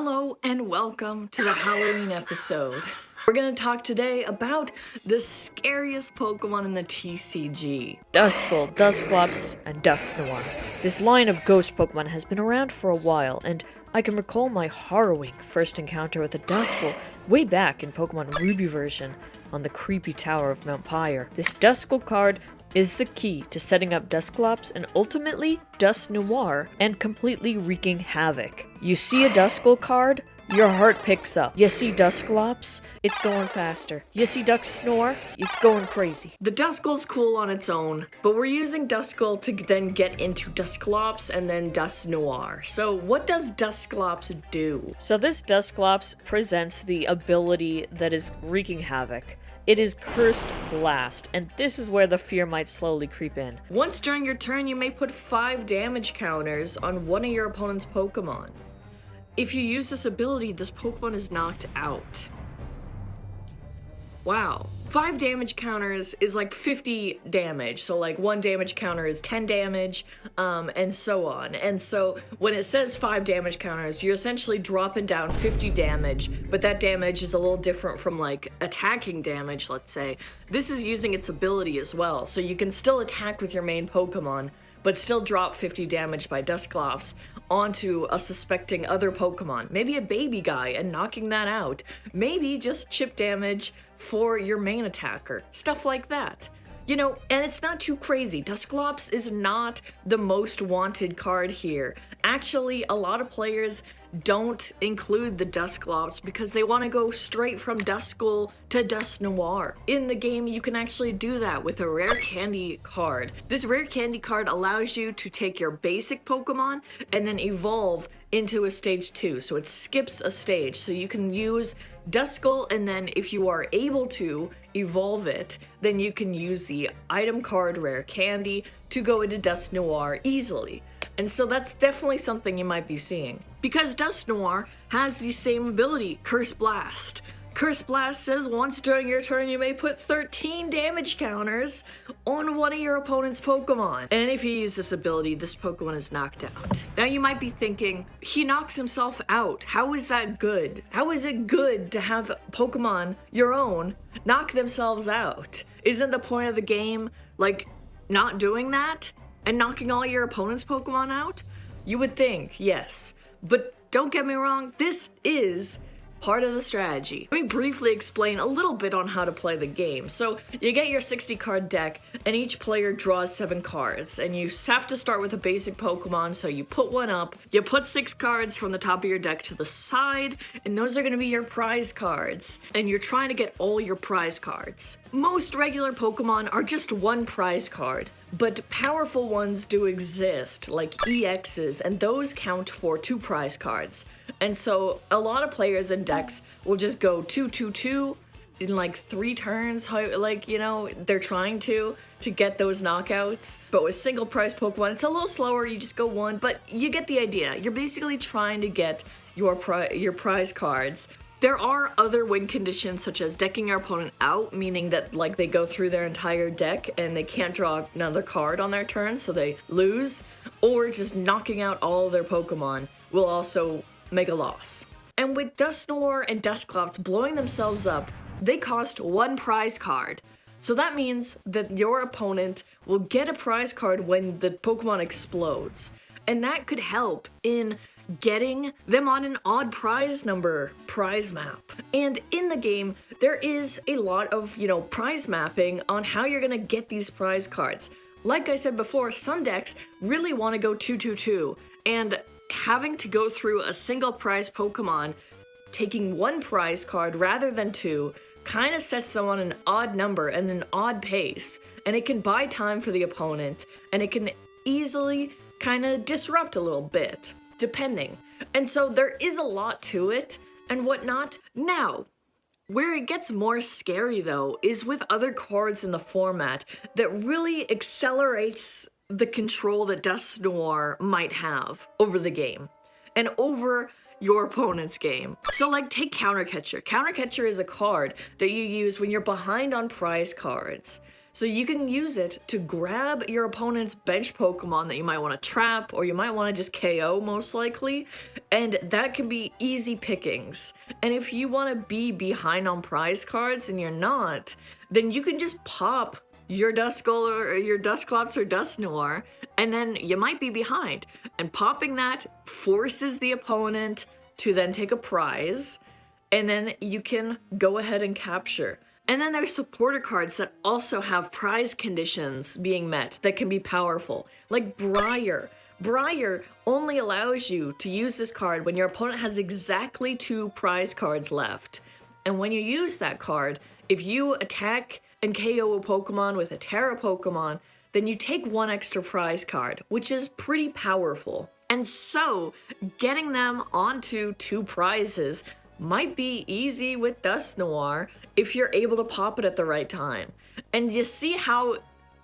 Hello and welcome to the Halloween episode. We're gonna talk today about the scariest Pokemon in the TCG. Duskull, Dusclops, and Dusknoir. This line of ghost Pokemon has been around for a while, and I can recall my harrowing first encounter with a Duskull way back in Pokemon Ruby version on the creepy tower of Mount Pyre. This Duskull card is the key to setting up Dusclops and ultimately Dusknoir and completely wreaking havoc. You see a Duskull card, your heart picks up. You see Dusclops, it's going faster. You see Dusknoir, it's going crazy. The Duskull's cool on its own, but we're using Duskull to then get into Dusclops and then Dusknoir. So what does Dusclops do? So this Dusclops presents the ability that is wreaking havoc. It is Cursed Blast, and this is where the fear might slowly creep in. Once during your turn, you may put 5 damage counters on one of your opponent's Pokemon. If you use this ability, this Pokemon is knocked out. Wow. 5 damage counters is like 50 damage, so like 1 damage counter is 10 damage, and so on. And so when it says 5 damage counters, you're essentially dropping down 50 damage, but that damage is a little different from like attacking damage, let's say. This is using its ability as well, so you can still attack with your main Pokemon, but still drop 50 damage by Dusclops onto a suspecting other Pokemon. Maybe a baby guy and knocking that out. Maybe just chip damage for your main attacker. Stuff like that. You know, and it's not too crazy. Dusclops is not the most wanted card here. Actually, a lot of players don't include the Dusclops because they want to go straight from Duskull to Dusknoir. In the game, you can actually do that with a rare candy card. This rare candy card allows you to take your basic Pokemon and then evolve into a stage 2. So it skips a stage. So you can use Duskull, and then if you are able to evolve it, then you can use the item card Rare Candy to go into Dusknoir easily. And so that's definitely something you might be seeing. Because Dusknoir has the same ability, Curse Blast. Curse Blast says once during your turn you may put 13 damage counters on one of your opponent's Pokemon. And if you use this ability, this Pokemon is knocked out. Now you might be thinking, he knocks himself out. How is that good? How is it good to have Pokemon, your own, knock themselves out? Isn't the point of the game, like, not doing that? And knocking all your opponent's Pokemon out? You would think, yes. But don't get me wrong, this is part of the strategy. Let me briefly explain a little bit on how to play the game. So you get your 60 card deck and each player draws 7 cards and you have to start with a basic Pokemon, so you put one up, you put 6 cards from the top of your deck to the side, and those are going to be your prize cards, and you're trying to get all your prize cards. Most regular Pokemon are just 1 prize card, but powerful ones do exist, like EXs, and those count for 2 prize cards. And so a lot of players in decks will just go 2-2-2 in like 3 turns, like, you know, they're trying to get those knockouts. But with single prize Pokemon, it's a little slower, you just go 1, but you get the idea. You're basically trying to get your prize cards. There are other win conditions, such as decking your opponent out, meaning that like they go through their entire deck and they can't draw another card on their turn, so they lose, or just knocking out all of their Pokemon will also make a loss. And with Dusknoir and Dusclops blowing themselves up, they cost 1 prize card. So that means that your opponent will get a prize card when the Pokemon explodes. And that could help in getting them on an odd prize number prize map. And in the game, there is a lot of, you know, prize mapping on how you're gonna get these prize cards. Like I said before, some decks really want to go 2-2-2, and having to go through a single prize Pokemon, taking 1 prize card rather than 2, kind of sets them on an odd number and an odd pace, and it can buy time for the opponent, and it can easily kind of disrupt a little bit, depending. And so there is a lot to it and whatnot. Now, where it gets more scary though is with other cards in the format that really accelerates the control that Dusknoir might have over the game and over your opponent's game. So like take Countercatcher. Countercatcher is a card that you use when you're behind on prize cards. So you can use it to grab your opponent's bench Pokemon that you might want to trap, or you might want to just KO most likely, and that can be easy pickings. And if you want to be behind on prize cards and you're not, then you can just pop your Duskull or your Dusclops or Dusknoir, and then you might be behind. And popping that forces the opponent to then take a prize, and then you can go ahead and capture. And then there's supporter cards that also have prize conditions being met that can be powerful, like Briar. Briar only allows you to use this card when your opponent has exactly 2 prize cards left. And when you use that card, if you attack and KO a Pokemon with a Terra Pokemon, then you take 1 extra prize card, which is pretty powerful. And so, getting them onto 2 prizes might be easy with Dusknoir if you're able to pop it at the right time. And you see how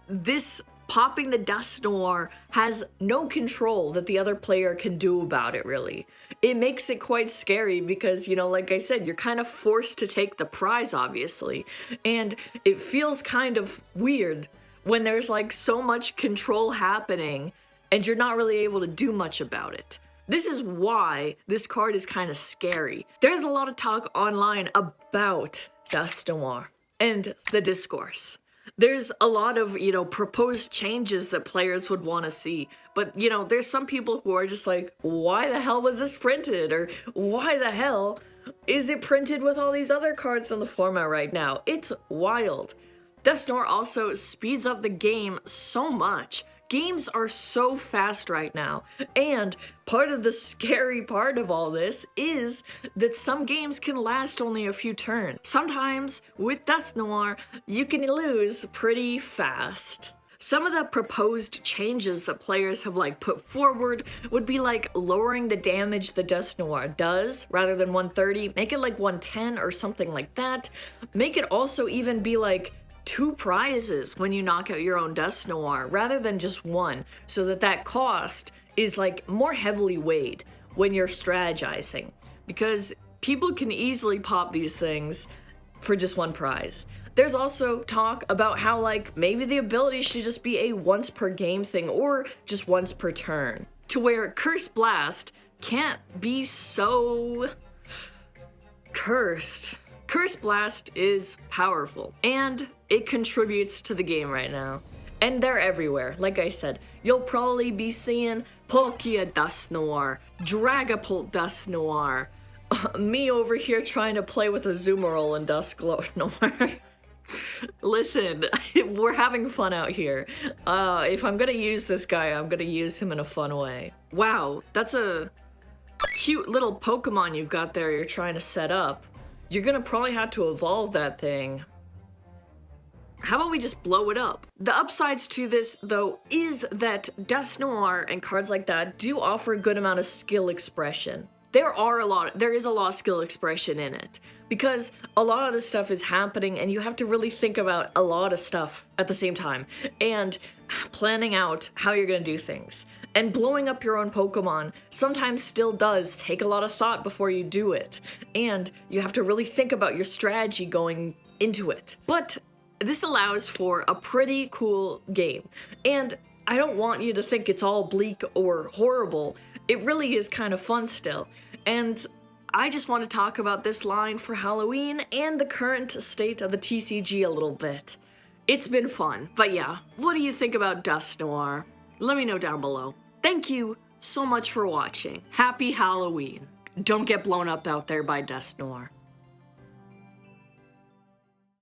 this popping the Dusknoir has no control that the other player can do about it, really. It makes it quite scary because, you know, like I said, you're kind of forced to take the prize, obviously. And it feels kind of weird when there's like so much control happening and you're not really able to do much about it. This is why this card is kind of scary. There's a lot of talk online about Dusknoir and the discourse. There's a lot of, you know, proposed changes that players would want to see. But, you know, there's some people who are just like, why the hell was this printed? Or why the hell is it printed with all these other cards in the format right now? It's wild. Dusknoir also speeds up the game so much. Games are so fast right now, and part of the scary part of all this is that some games can last only a few turns. Sometimes, with Dusknoir, you can lose pretty fast. Some of the proposed changes that players have like put forward would be like lowering the damage the Dusknoir does rather than 130, make it like 110 or something like that. Make it also even be like 2 prizes when you knock out your own Dusknoir rather than just 1, so that cost is like more heavily weighed when you're strategizing, because people can easily pop these things for just 1 prize. There's also talk about how like maybe the ability should just be a once per game thing or just once per turn, to where Curse Blast can't be so cursed. Curse Blast is powerful, and it contributes to the game right now. And they're everywhere. Like I said, you'll probably be seeing Palkia Dusknoir, Dragapult Dusknoir, me over here trying to play with a Azumarill and Dusknoir. Listen, we're having fun out here. If I'm gonna use this guy, I'm gonna use him in a fun way. Wow, that's a cute little Pokemon you've got there you're trying to set up. You're gonna probably have to evolve that thing. How about we just blow it up? The upsides to this, though, is that Dusknoir and cards like that do offer a good amount of skill expression. There is a lot of skill expression in it, because a lot of this stuff is happening and you have to really think about a lot of stuff at the same time, and planning out how you're gonna do things. And blowing up your own Pokemon sometimes still does take a lot of thought before you do it, and you have to really think about your strategy going into it. But this allows for a pretty cool game, and I don't want you to think it's all bleak or horrible. It really is kind of fun still, and I just want to talk about this line for Halloween and the current state of the TCG a little bit. It's been fun, but yeah, what do you think about Dusknoir? Let me know down below. Thank you so much for watching. Happy Halloween. Don't get blown up out there by Dusknoir.